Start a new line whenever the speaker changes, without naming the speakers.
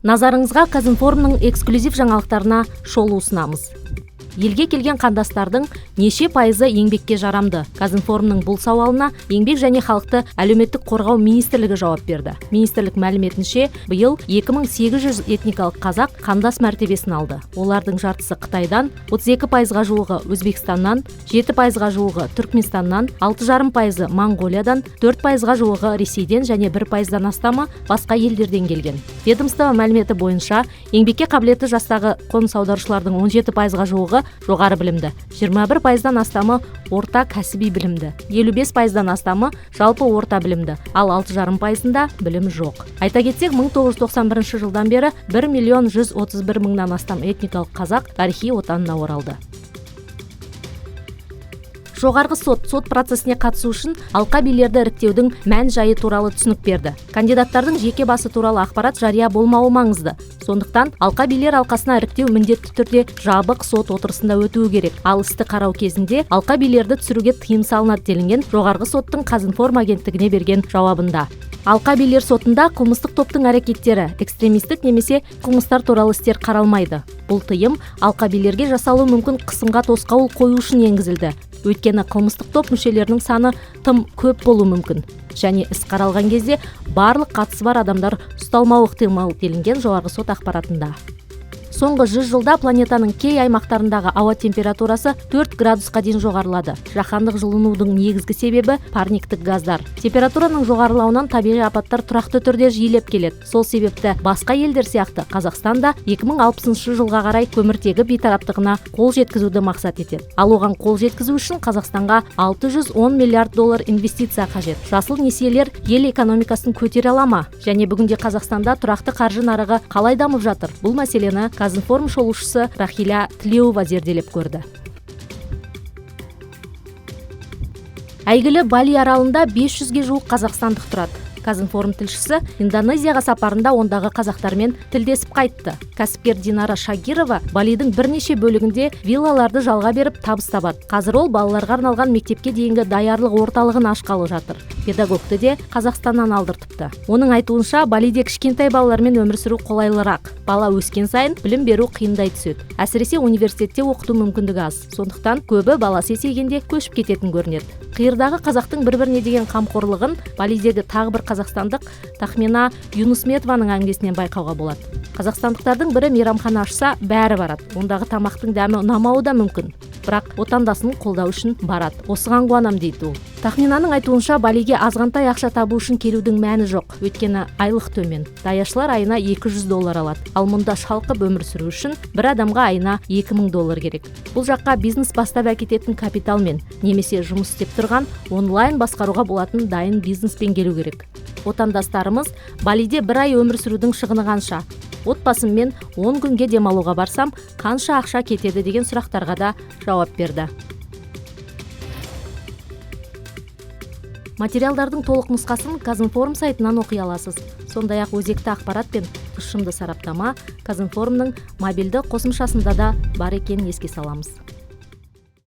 Назарыңызға Казинформның эксклюзив жаңалықтарына шолу ұсынамыз. Елге келген қандастардың неше пайызы еңбекке жарамды? Казинформның бұл сауалына Еңбек және халықты әлеуметтік қорғау министрлігі жауап берді. Министрлік мәліметінше, биыл 2800 этникалық қазақ қандас мәртебесін алды. Олардың жартысы Қытайдан, 32%-ға жуығы Өзбекстаннан, 7%-ға жуығы Түркменстаннан, 6,5%-ы Монғолиядан, 4%-ға жуығы Ресейден және 1%-дан астамы басқа елдерден келген. Ведомство мәліметі бойынша, еңбекке қабілетті жастағы қоныс аударушылардың 17%-ға жуығы жоғары білімді, 21%-дан астамы орта кәсіби білімді, 55%-дан астамы жалпы орта білімді, ал 6,5%-да білім жоқ. Айта кетсек, 1991 жылдан бері 1,131,000-нан астам этникалық қазақ тарихи отанына оралды. Жоғарғы сот процесіне қатысу үшін алқа билерді іріктеудің мән-жайы туралы түсінік берді. Кандидаттардың жеке басы туралы ақпарат жария болмауы маңызды. Сондықтан алқа билер алқасына іріктеу міндетті түрде жабық сот отырысында өтуі керек. Ал істі қарау кезінде алқа билерді түсіруге тыйым салынады делінген жоғарғы соттың Казинформ агенттігіне берген жауабында. Алқа билер сотында қылмыстық топтың әрекеттері, экстремистік немесе қылмыстар туралы істер қаралмайды. Бұл тыйым алқа билерге жасалуы мүмкін қысымға тосқауыл қою үшін енгізілді. Өйткені қылмыстық топ мүшелерінің саны тым көп болуы мүмкін. Және іс қаралған кезде барлық қатысы бар адамдар ұсталмауы ықтимал делінген жоғарғы сот ақпаратында. Соңғы 100 жылда планетаның кей аймақтарындағы ауа температурасы 4 градусқа дейін жоғарылады. Жаһандық жылынудың негізгі себебі парниктік газдар. Температураның жоғарылауынан табиғи апаттар тұрақты түрде жиілеп келеді. Сол себепті басқа елдер сияқты Қазақстан да 2060 жылға қарай көміртегі бейтараптығына қол жеткізуді мақсат етеді. Ал оған қол жеткізу үшін Қазақстанға $610 миллиард инвестиция қажет. Жасыл несиелер ел экономикасын көтере ала ма? Және бүгінде Қазақстанда тұрақты қаржы нарығы қалай дамып жатыр? Бұл мәселені Казинформ шолушысы Рахиля Тілеуова зерделеп көрді. Әйгілі Бали аралында 500-ге жуық қазақстандық тұрады. Казинформ тілшісі Индонезияға сапарында ондағы қазақтармен тілдесіп қайтты. Кәсіпкер Динара Шагирова Балидің бірнеше бөлігінде виллаларды жалға беріп табыс табады. Қазір ол балаларға арналған мектепке дейінгі даярлық орталығын ашқалы жатыр. Педагогты де Қазақстаннан алдыртыпты. Оның айтуынша, Балиде кішкентай балалармен өмір сүру қолайлырақ. Бала өскен сайын білім беру қиындай түседі. Әсіресе университетте оқыту мүмкіндігі аз. Сондықтан көбі баласы есейгенде көшіп кететін көрінеді. Қиырдағы қазақтың бір-біріне деген қамқорлығын Балидегі тағы бір қазақстандық Тахмина Юнусметованың әңгімесінен байқауға болады. Қазақстандықтардың бірі мейрамхана ашса, бәрі барады. Ондағы тамақтың дәмі ұнамауы да мүмкін. Бірақ отандасын қолдау үшін барады. Осыған қуанам дейді ол. Тахминаның айтуынша, Балиге азғантай ақша табу үшін келудің мәні жоқ. Өйткені айлық төмен. Даяшылар айына $200 алады. Ал мұнда шалқып өмір сүру үшін бір адамға айына $2000 керек. Бұл жаққа бизнес бастап әкететін капиталмен, немесе жұмыс істеп тұрған онлайн басқаруға болатын дайын бизнеспен келу керек. Отандастарымыз Балиде бір ай өмір сүрудің шығыны қанша? Отбасыммен 10 күнге демалуға барсам, қанша ақша кетеді деген сұрақтарға да жауап берді. Материалдардың толық нұсқасын Казинформ сайтынан оқи аласыз. Сондай-ақ өзекті ақпарат пен тұшымды сараптама Казинформның мобильді қосымшасында да бар екенін еске саламыз.